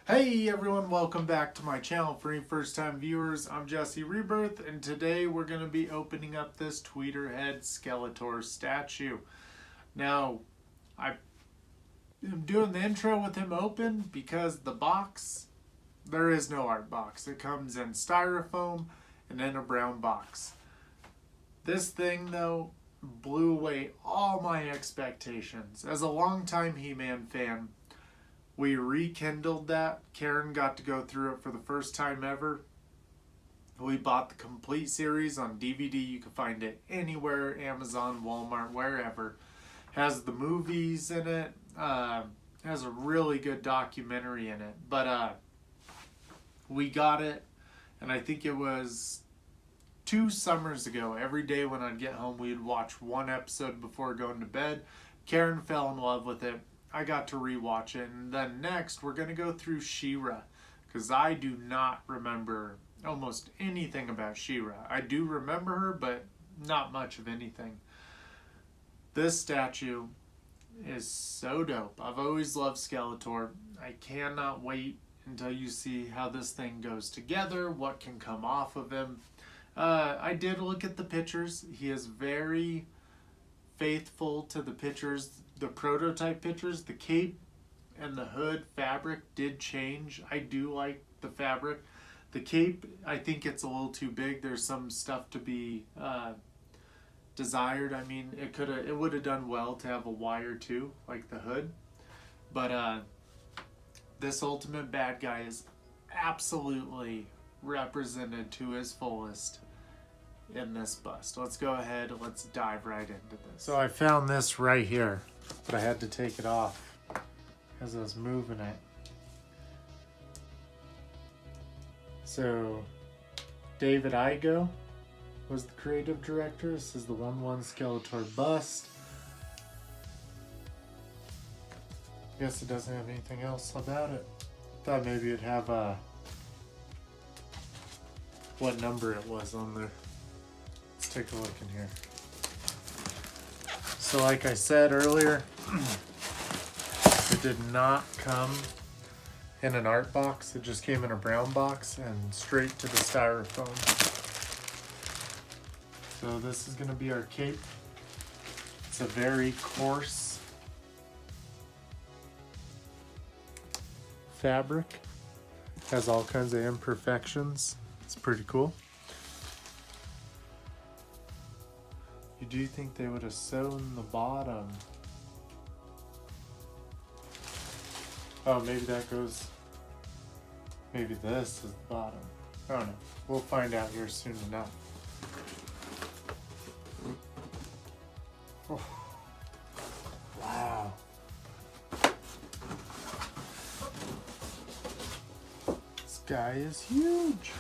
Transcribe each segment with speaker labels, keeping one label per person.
Speaker 1: Hey everyone, welcome back to my channel. For any first time viewers, I'm Jesse Rebirth, and today we're going to be opening up this Tweeterhead Skeletor statue. Now, I am doing the intro with him open because the box, there is no art box. It comes in styrofoam and in a brown box. This thing though blew away all my expectations. As a longtime He-Man fan, we rekindled that. Karen got to go through it for the first time ever. We bought the complete series on DVD. You can find it anywhere, Amazon, Walmart, wherever. Has the movies in it. Has a really good documentary in it. But we got it, and I think it was 2 summers ago. Every day when I'd get home, we'd watch one episode before going to bed. Karen fell in love with it. I got to rewatch it, and then next we're going to go through She-Ra, because I do not remember almost anything about She-Ra. I do remember her, but not much of anything. This statue is so dope. I've always loved Skeletor. I cannot wait until you see how this thing goes together, what can come off of him. I did look at the pictures. He is very faithful to the pictures, the prototype pictures. The cape and the hood fabric did change. I do like the fabric. The cape, I think it's a little too big. There's some stuff to be desired. I mean, it would have done well to have a wire too, like the hood. But this ultimate bad guy is absolutely represented to his fullest in this bust. Let's go ahead, let's dive right into this. So I found this right here, but I had to take it off as I was moving it. So David Igo was the creative director. This is the 1/1 Skeletor bust. I guess it doesn't have anything else about it. Thought maybe it'd have what number it was on there. Let's take a look in here. So like I said earlier, it did not come in an art box. It just came in a brown box and straight to the styrofoam. So this is going to be our cape. It's a very coarse fabric. Has all kinds of imperfections. It's pretty cool. You do think they would have sewn the bottom. Oh, maybe that goes, maybe this is the bottom. I don't know. We'll find out here soon enough. Oh. Wow. This guy is huge.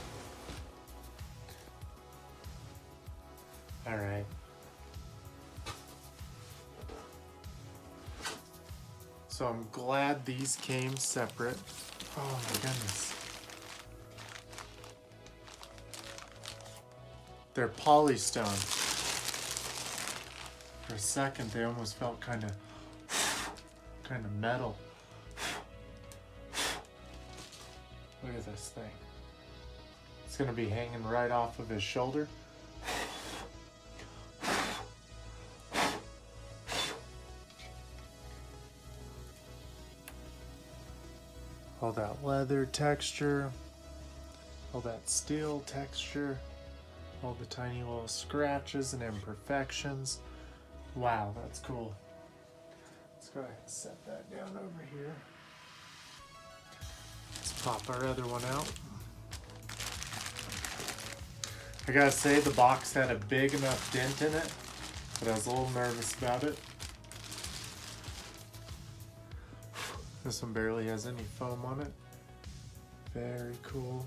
Speaker 1: All right. So I'm glad these came separate. Oh my goodness. They're polystone. For a second they almost felt kind of metal. Look at this thing. It's gonna be hanging right off of his shoulder. All that leather texture, all that steel texture, all the tiny little scratches and imperfections. Wow, that's cool. Let's go ahead and set that down over here. Let's pop our other one out. I gotta say, the box had a big enough dent in it, but I was a little nervous about it. This one barely has any foam on it. Very cool.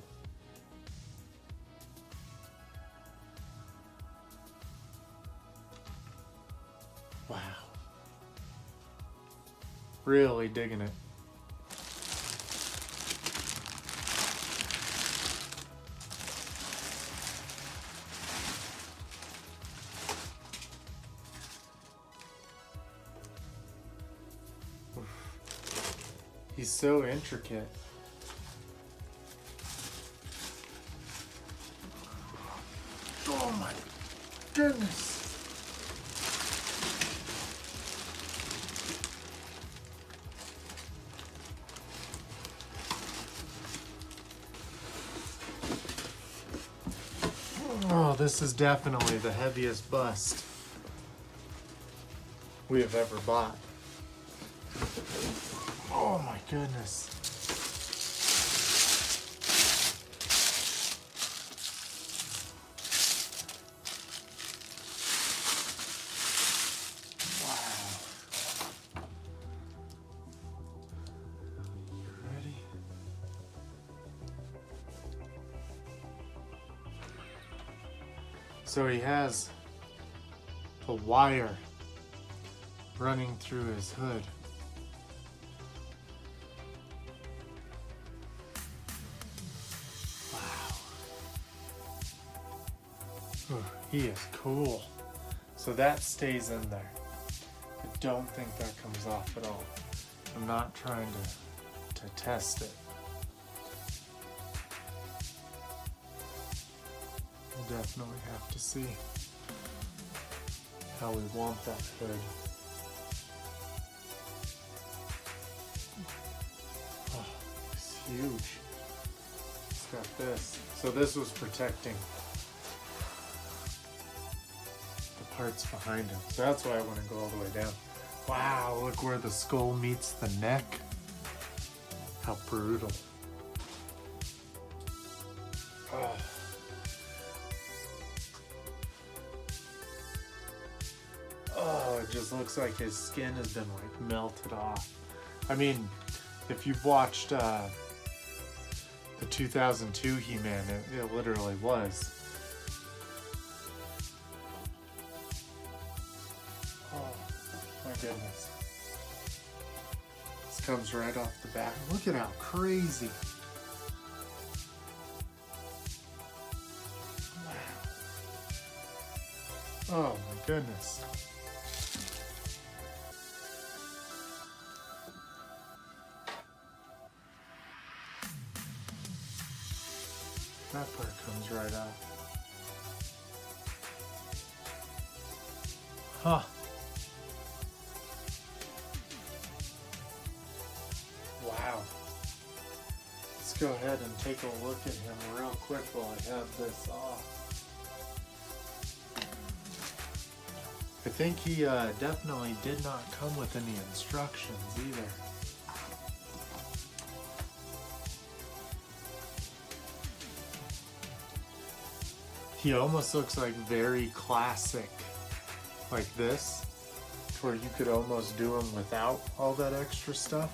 Speaker 1: Wow. Really digging it. He's so intricate. Oh my goodness. Oh, this is definitely the heaviest bust we have ever bought. Oh my goodness. Wow. You ready? So he has the wire running through his hood. Wow. Ooh, he is cool. So that stays in there. I don't think that comes off at all. I'm not trying to test it. We'll definitely have to see how we want that hood. Oh, it's huge. It's got this. So this was protecting the parts behind him. So that's why I want to go all the way down. Wow, look where the skull meets the neck. How brutal. Oh. Oh, it just looks like his skin has been like melted off. I mean, if you've watched the 2002 He-Man, it literally was. Oh my goodness. This comes right off the back. Look at how crazy. Wow. Oh my goodness. That part comes right out. Huh. Wow. Let's go ahead and take a look at him real quick while I have this off. I think he definitely did not come with any instructions either. He almost looks like very classic, like this, where you could almost do him without all that extra stuff.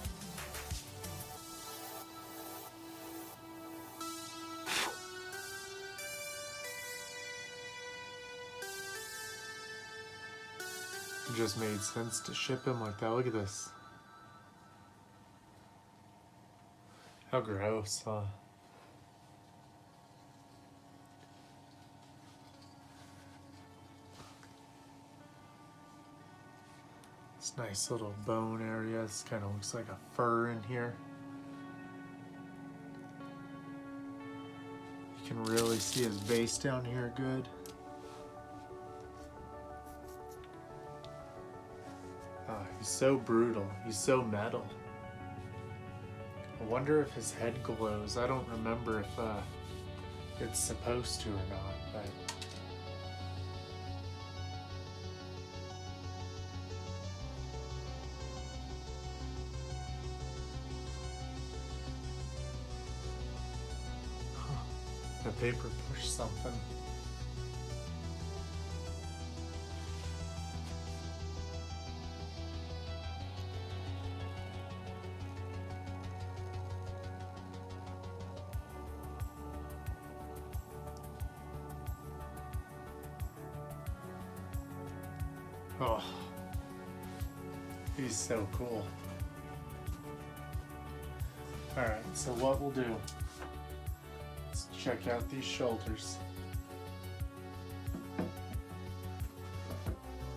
Speaker 1: It just made sense to ship him like that. Look at this. How gross, huh? This nice little bone area. This kind of looks like a fur in here. You can really see his base down here good. Oh, he's so brutal. He's so metal. I wonder if his head glows. I don't remember if it's supposed to or not, but the paper pushed something. Oh, he's so cool. Alright, so what we'll do, let's check out these shoulders.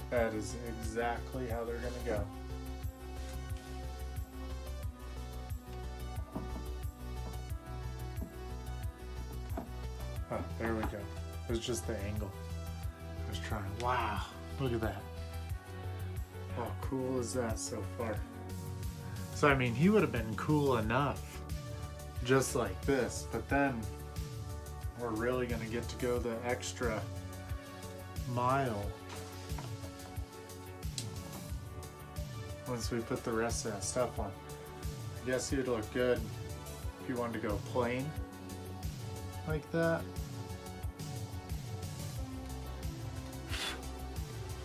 Speaker 1: That is exactly how they're gonna go. Oh, there we go. It was just the angle. I was trying. Wow, look at that. How cool is that so far? So I mean, he would have been cool enough just like this, but then we're really gonna get to go the extra mile once we put the rest of that stuff on. I guess he would look good if you wanted to go plain like that.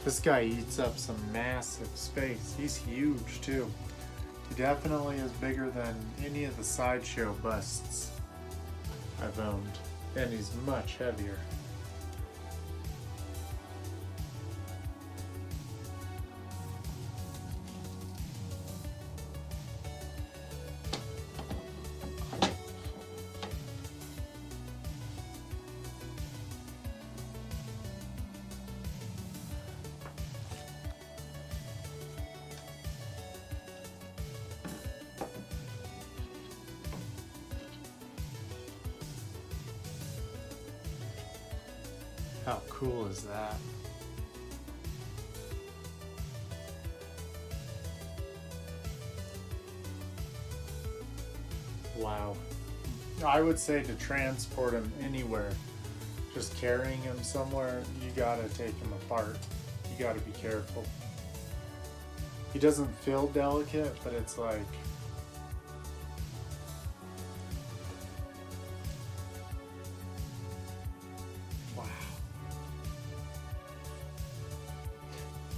Speaker 1: This guy eats up some massive space. He's huge too. He definitely is bigger than any of the sideshow busts I've owned, and he's much heavier. How cool is that? Wow. I would say to transport him anywhere, just carrying him somewhere, you gotta take him apart. You gotta be careful. He doesn't feel delicate, but it's like, wow.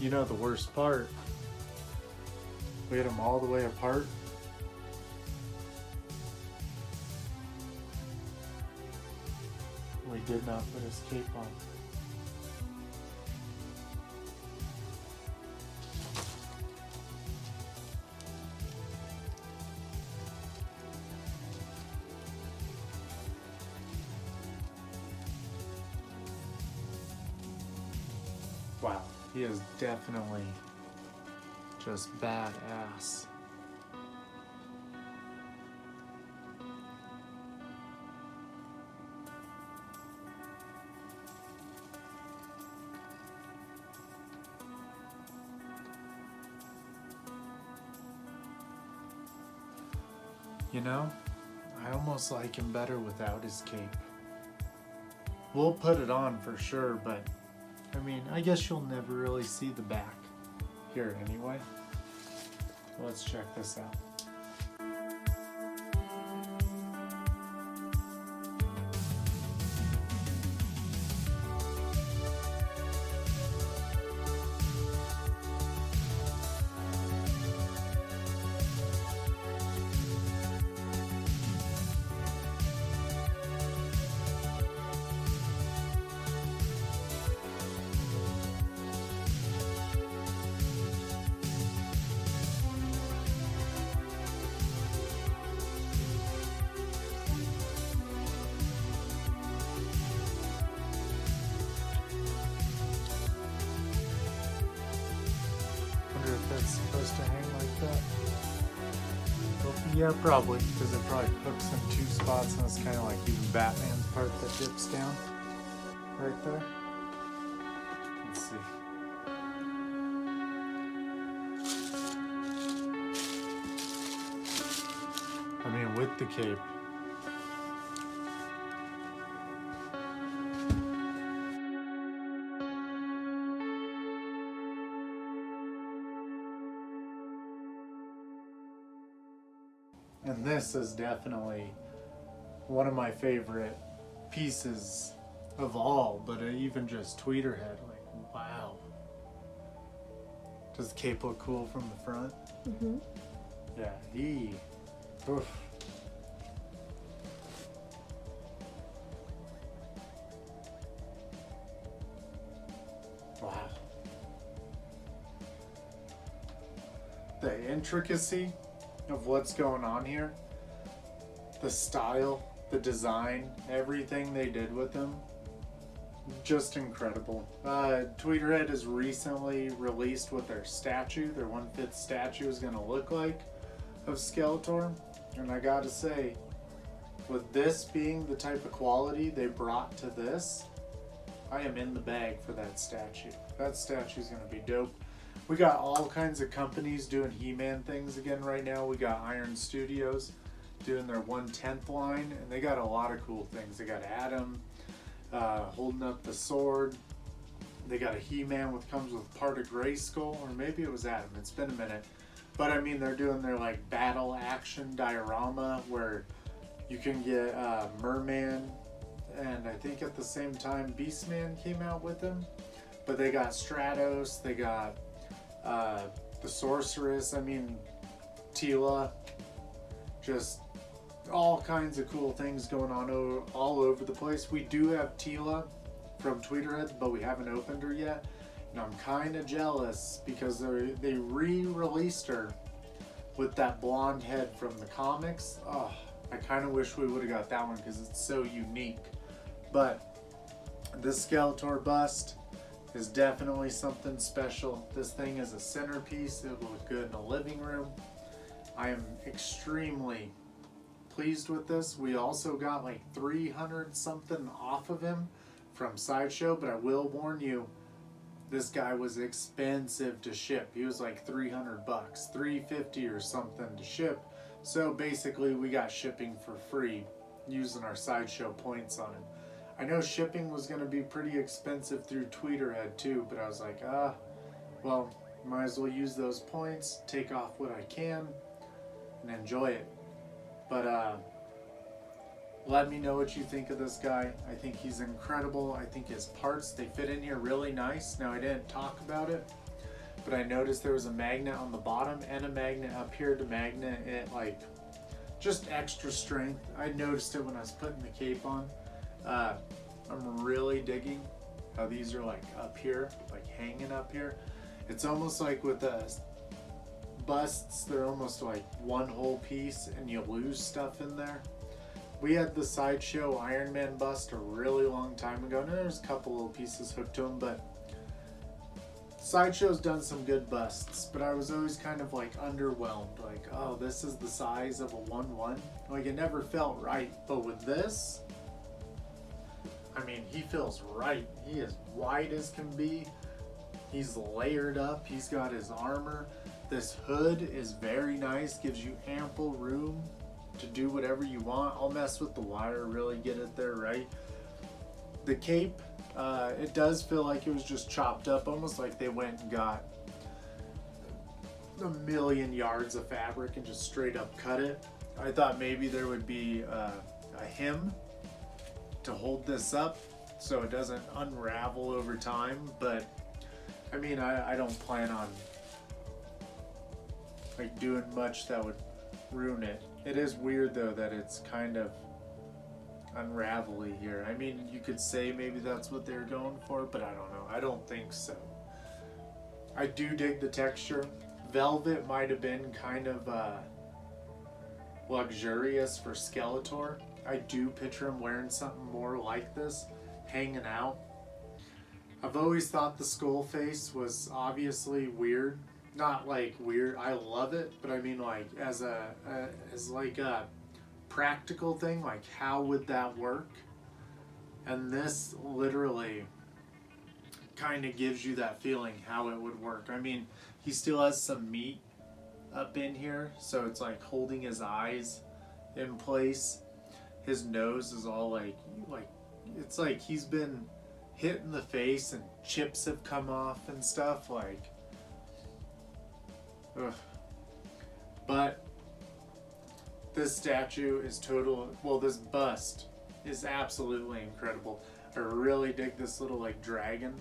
Speaker 1: You know the worst part? We had him all the way apart. We did not put his cape on. Wow, he is definitely just badass. You know, I almost like him better without his cape. We'll put it on for sure, but I mean, I guess you'll never really see the back here anyway. Let's check this out. That's supposed to hang like that. Well, yeah, probably, because it probably hooks in two spots, and it's kind of like even Batman's part that dips down right there. Let's see. I mean, with the cape. And this is definitely one of my favorite pieces of all, but even just Tweeterhead, like, wow. Does the cape look cool from the front? Mm-hmm. Yeah, oof. Wow. The intricacy of what's going on here, the style, the design, everything they did with them, just incredible. Tweeterhead has recently released what their statue, their 1/5 statue is going to look like of Skeletor, and I gotta say, with this being the type of quality they brought to this, I am in the bag for that statue. That statue's gonna be dope. We got all kinds of companies doing He-Man things again right now. We got Iron Studios doing their 1/10 line, and they got a lot of cool things. They got Adam holding up the sword. They got a He-Man with comes with part of Grayskull, or maybe it was Adam. It's been a minute. But I mean, they're doing their like battle action diorama where you can get Merman, and I think at the same time Beastman came out with them. But they got Stratos, they got the Sorceress, I mean Tila, just all kinds of cool things going on all over the place. We do have Tila from Tweeterheads, but we haven't opened her yet. And I'm kind of jealous because they re-released her with that blonde head from the comics. Oh, I kind of wish we would have got that one because it's so unique. But this Skeletor bust is definitely something special. This thing is a centerpiece. It will look good in a living room. I am extremely pleased with this. We also got like 300 something off of him from Sideshow, but I will warn you, this guy was expensive to ship. He was like 300 bucks, 350 or something to ship. So basically we got shipping for free using our Sideshow points on him. I know shipping was going to be pretty expensive through Tweeterhead too, but I was like, well, might as well use those points, take off what I can, and enjoy it. But let me know what you think of this guy. I think he's incredible. I think his parts, they fit in here really nice. Now, I didn't talk about it, but I noticed there was a magnet on the bottom and a magnet up here to magnet it, like, just extra strength. I noticed it when I was putting the cape on. I'm really digging how these are like up here, like hanging up here. It's almost like with the busts, they're almost like one whole piece and you lose stuff in there. We had the Sideshow Iron Man bust a really long time ago, and there's a couple little pieces hooked to them, but Sideshow's done some good busts, but I was always kind of like underwhelmed, like, oh, this is the size of a 1/1. Like, it never felt right, but with this, I mean, he feels right. He is wide as can be. He's layered up. He's got his armor. This hood is very nice, gives you ample room to do whatever you want. I'll mess with the wire, really get it there right. The cape, it does feel like it was just chopped up, almost like they went and got a million yards of fabric and just straight up cut it. I thought maybe there would be a hem to hold this up so it doesn't unravel over time, but I mean, I don't plan on like doing much that would ruin it. It is weird though that it's kind of unravelly here. I mean, you could say maybe that's what they're going for, but I don't know. I don't think so. I do dig the texture. Velvet might have been kind of luxurious for Skeletor. I do picture him wearing something more like this, hanging out. I've always thought the skull face was obviously weird. Not like weird, I love it, but I mean like as like a practical thing, like how would that work? And this literally kind of gives you that feeling how it would work. I mean, he still has some meat up in here, so it's like holding his eyes in place. His nose is all like it's like he's been hit in the face and chips have come off and stuff, like ugh. But this statue is this bust is absolutely incredible. I really dig this little like dragon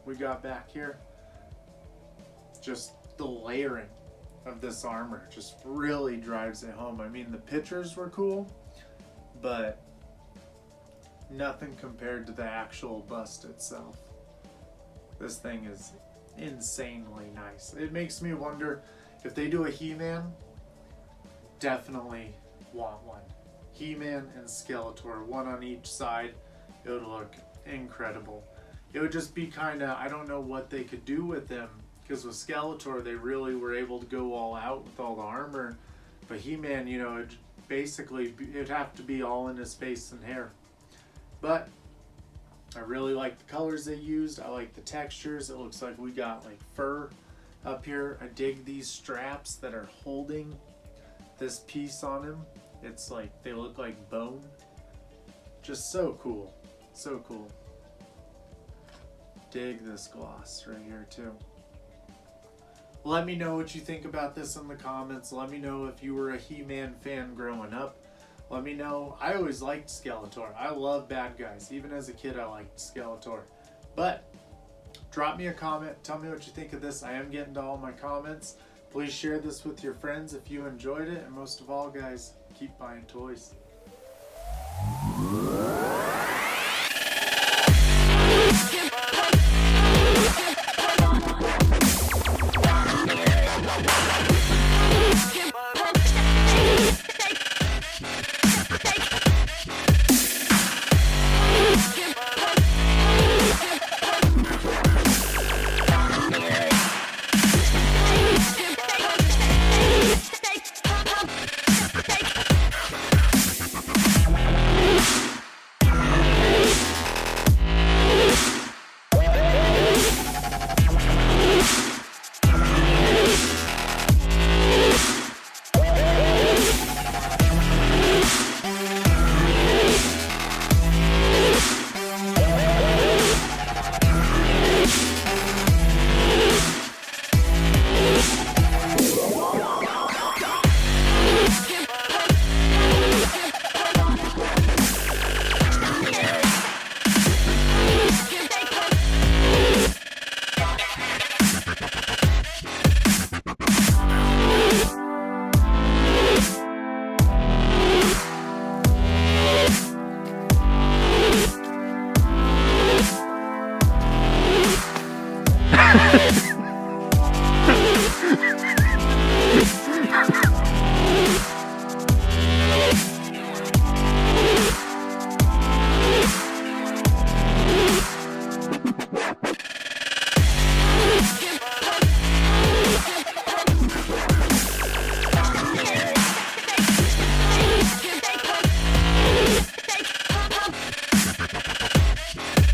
Speaker 1: we got back here. Just the layering of this armor just really drives it home. I mean, the pictures were cool, but nothing compared to the actual bust itself. This thing is insanely nice. It makes me wonder if they do a He-Man, definitely want one. He-Man and Skeletor, one on each side. It would look incredible. It would just be kind of, I don't know what they could do with them, because with Skeletor they really were able to go all out with all the armor, but He-Man, you know, it'd have to be all in his face and hair. But I really like the colors they used. I like the textures. It looks like we got like fur up here. I dig these straps that are holding this piece on him. It's like they look like bone. Just so cool. So cool. Dig this gloss right here too. Let me know what you think about this in the comments. Let me know if you were a He-Man fan growing up. Let me know. I always liked Skeletor. I love bad guys. Even as a kid, I liked Skeletor. But drop me a comment. Tell me what you think of this. I am getting to all my comments. Please share this with your friends if you enjoyed it. And most of all, guys, keep buying toys.